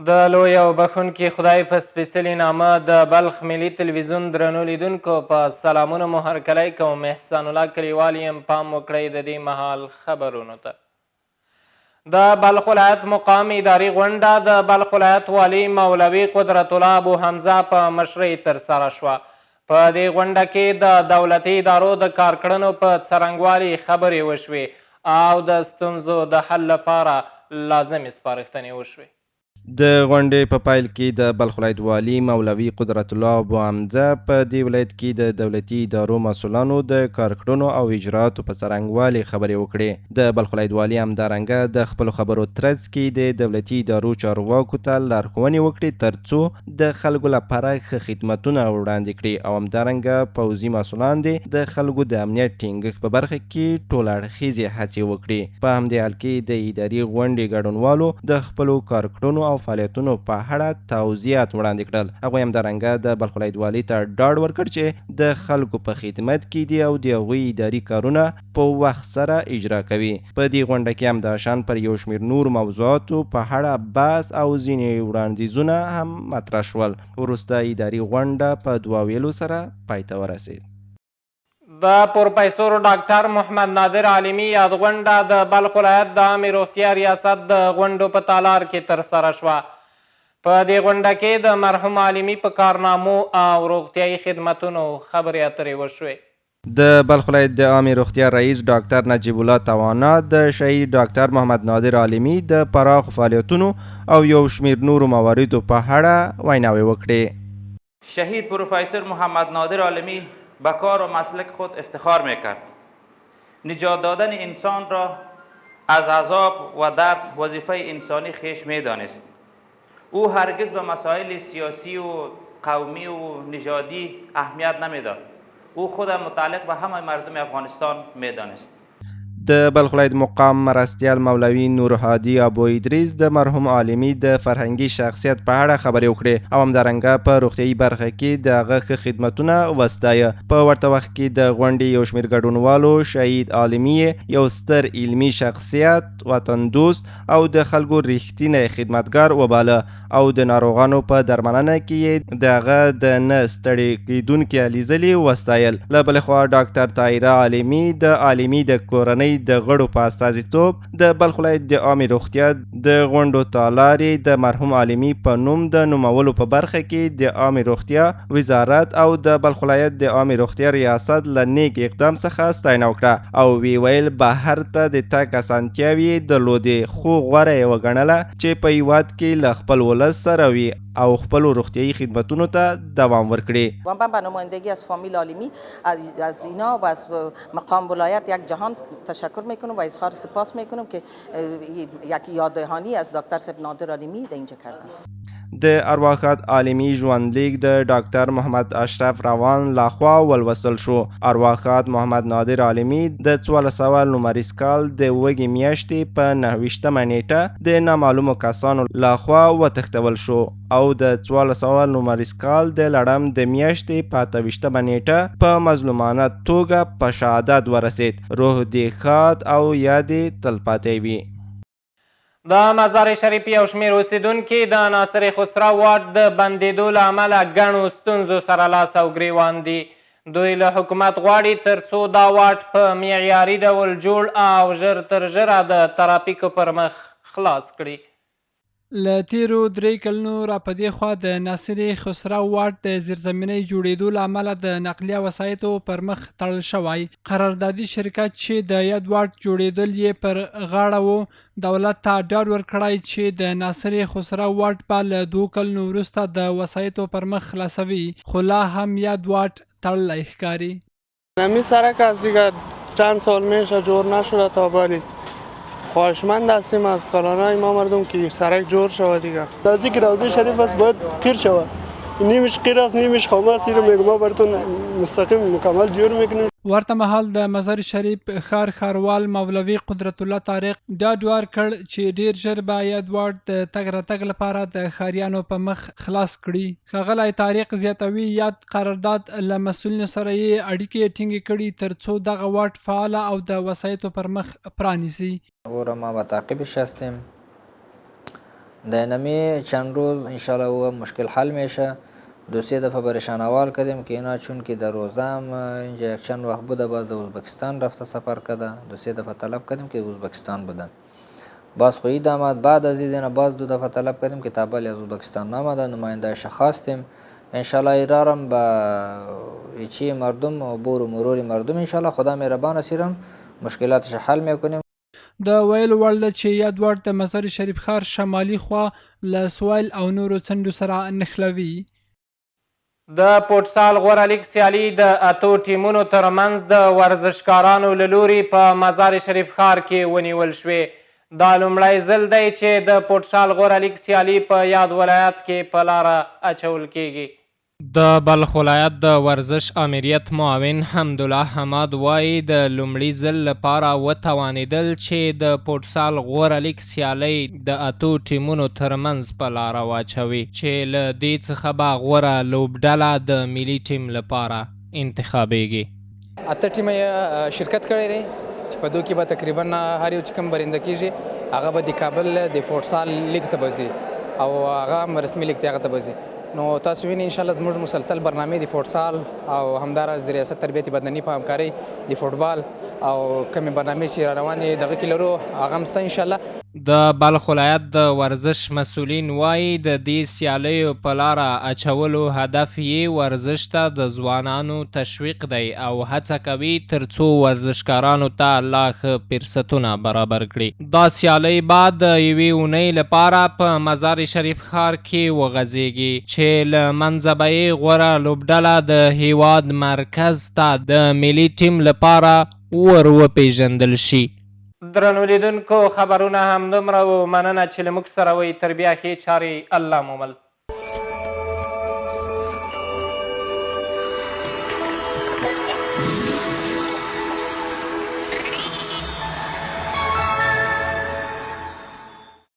د لوی او بخښونکي خدای په سپېڅلي نامه د بلخ ملي تلویزیون درنو لیدونکو په سلامونه مو هرکلی کوم. احسان الله کلیوال یم. پام وکړئ د دې مهال خبرونو ته. د بلخ ولایت مقام اداري غونډه د بلخ ولایت والي مولوي قدرت الله ابو حمزه په مشرۍ ترسره شوه. په دې غونډه کې د دولتي ادارو د کارکړنو په څرنګوالي خبرې وشوې او د ستونزو د حل لپاره لازمې سپارښتنې وشوې. د غونډې په پیل کې د بلخ ولایت والي مولوي قدرت الله ابو حمزه په دې ولایت کې د دولتي ادارو مسؤلانو د کارکړنو او اجراتو په څرنګوالي خبرې وکړې. د بلخ ولایت والي همدارنګه د خپلو خبرو ترڅ کې د دولتي ادارو چارواکو ته لارښوونې وکړې ترڅو د خلکو لپاره ښه خدمتونه وړاندې کړي او همدارنګه پوځي مسؤلان دې د خلکو د امنیت ټینګښت په برخه کې ټول اړخیزې هڅې وکړي. په همدې حال کې د اداري غونډې ګډونوالو د خپلو کارکړنو او فعالیتونو په اړه توضیحات وړاندې کړل. هغوی همدارنګه د بلخ ولایت والي ته ډاډ ورکړ چې د خلکو په خدمت کې دي او د هغوی اداري کارونه په وخت سره اجرا کوي. په دې غونډه کې همداشان پر یو شمېر نور موضوعاتو په اړه بحث او ځینې وړاندیزونه هم مطرح شول. وروسته اداري غونډه په دعا ویلو سره پای ته ورسېد. د پروفیسور ډاکټر محمد نادر عالمي یاد غونډه د بلخ ولایت د عامې روغتیا ریاست د غونډو په تالار کې ترسره شوه. په دې غونډه کې د مرحوم عالمي په کارنامو او روغتیایي خدمتونو خبرې اترې وشوې. د بلخ ولایت د عامې روغتیا رئیس ډاکټر نجیب الله توانا د شهید ډاکټر محمد نادر عالمي د پراخو فعالیتونو او یو شمېر نورو مواردو په اړه ویناوې وکړې. شهید پروفیسور محمد نادر عالمی به کار و مسلک خود افتخار میکرد. نجات دادن انسان را از عذاب و درد وظیفه انسانی خویش میدانست. او هرگز به مسائل سیاسی و قومی و نژادی اهمیت نمیداد. او خود متعلق به همه مردم افغانستان میدانست. د بلخ ولایت مقام مرستیال مولوي نور هادي ابو ادریس د مرحوم عالمي د فرهنګي شخصیت په اړه خبرې وکړې او همدارنګه په روغتیایي برخه کې د هغه ښه خدمتونه وستایه. په ورته وخت کې د غونډې یو شمېر ګډونوالو شهید عالمي یو ستر علمي شخصیت، وطن دوست او د خلکو ریښتینی خدمتګار وباله او د ناروغانو په درملنه کې یې د هغه د نه ستړي کیدونکي هلې ځلې وستایل. له بلې خوا ډاکټر طاهره عالمي د عالمي د کورنۍ د غړو په استازیتوب د بلخ ولایت د عامې روغتیا د غونډو تالارې د مرحوم عالمي په نوم د نومولو په برخه کې د عامې روغتیا وزارت او د بلخ ولایت د عامې روغتیا ریاست له نیک اقدام څخه ستاینه وکړه او وی ویل بهر ته د تګ اسانتیاوې یې درلودې خو غوره یې وګڼله چې په هیواد کې له خپل ولس سره وي او خپلو روغتیایي خدمتونو ته دوام ورکړي. و من به نمایندگی از فامیل عالمی از اینا و از مقام ولایت یک جهان تشکر میکنم و اظهار سپاس میکنم که یک یاددهانی از دکتر صاحب نادر عالمی در اینجا کردن. د ارواښاد عالمي ژوندلیک د ډاکټر محمد اشرف روان لخوا ولوستل شو. ارواښاد محمد نادر عالمي د 1400 نومریز کال د وږي میاشتې په 29مه نیټه د نامعلومو کسانو لخوا وتښتول شو او د 1400 نومریز کال د لړم د میاشتې په 28مه نیټه په مظلومانه توګه په شهادت ورسید. روح دې ښاد او یاد یې تلپاتې وي. د مزار شریف یو شمېر اوسیدونکي د ناصر خسرو واټ د بندېدو له امله ګڼو ستونزو سره لاس او ګریوان دي. دوی له حکومت غواړي تر څو دا واټ په معیاري ډول جوړ او ژر تر ژره د ترافیکو پر مخ خلاص کړي. له تیرو 3 کلونو را په دې خوا د ناصر خسرو واټ د زیرزمینۍ جوړېدو له امله د نقلیه وسایطو پر مخ تړل شوی. قراردادي شرکت چې د یاد واټ جوړېدل یې پر غاړه و دولت ته ډاډ ورکړی چې د ناصر خسرو واټ به له 2 کلونو وروسته د وسایطو پر مخ خلاصوي خو لا هم یاد واټ تړلی ښکاري. همین سرک از دیگه چند سال میشه جور نشده تا ولی خواهشمند هستیم از کلانای ما مردم که سرک جور شود دیگه. نزدیک روضه شریف است باید قیر شود. نیمش قیر است نیمش خامه رو میگم ما براتون مستقیم مکمل جور میکنیم. ورته مهال د مزار شریف ښاروال مولوي قدرت الله طارق ډاډ ورکړ چې ډیر ژر به یاد واټ د تګ راتګ لپاره د ښاریانو په مخ خلاص کړي. ښاغلی طارق زیاتوي یاد قرارداد له مسؤلینو سره یې اړیکې ټینګې کړي تر څو دغه واټ فعاله او د وسایطو پر مخ پرانیسي. او را ما به تعقیبش هستیم در نمی چند روز انشالله او مشکل حل میشه. دو سه دفعه برشان اول کردیم که اینا چون که در روزه هم اینجا یک چند وقت بوده، باز در ازبکستان رفته سفر کرده، دو سه دفعه طلب کردیم که ازبکستان بودن، باز خو اید آمد. بعد از این باز دو دفعه طلب کردیم که تابل از ازبکستان نامده، نمایندهش خواستیم انشالله ایرارم به چی مردم و بور و مرور مردم انشالله خدا مهربان اسیرم مشکلاتش حل میکنیم. د ویلو وړ ده چې یاد وړ د مزار شریف ښار شمالي خوا له سویل او نورو څنډو سره نښلوي. د فوټسال غوره لیګ سیالي د اتو ټیمونو ترمنځ د ورزشکارانو له لوري په مزار شریف ښار کې ونیول شوې. دا لومړی ځل دی چې د فوټسال غوره لیګ سیالي په یاد ولایت کې په لاره اچول کیږي. د بلخ ولایت د ورزش امریت معاون حمدالله حماد وایي د لومړي ځل لپاره وتوانېدل چې د فوټسال غوره لیګ سیالۍ د اتو ټیمونو ترمنځ په لاره واچوي چې له دې څخه به غوره لوبډله د ملي ټیم لپاره انتخابیږي. اته ټیمه یې شرکت کړی دی چې په دوی کې به تقریبا هر یو چې کوم برنده کېږي هغه به د کابل د فوټسال لیګ ته به ځي او هغه هم رسمي لیګ ته هغه ته به ځي. نو تاسو وینئ انشاءالله زموږ مسلسل برنامې د فوټسال او همداراز د ریاست تربیت بدني په همکارۍ د فوټبال او کومې برنامې چې را روانې دغه کې لرو هغه هم شته انشاءالله. د بلخ ولایت د ورزش مسؤلین وایي د دې سیالیو په لاره اچولو هدف یې ورزش ته د ځوانانو تشویق دی او هڅه کوي تر څو ورزشکارانو ته لا ښه فرصتونه برابر کړي. دا سیالۍ بعد د یوې اونۍ لپاره په مزار شریف ښار کې وغځېږي چې له منځه به یې غوره لوبډله د هیواد مرکز ته د ملي ټیم لپاره ور وپېژندل شي. درنو لیدونکو خبرونه همدومره و. مننه چې له موږ سره وئ. تر بیا ښې چارې الله مومل.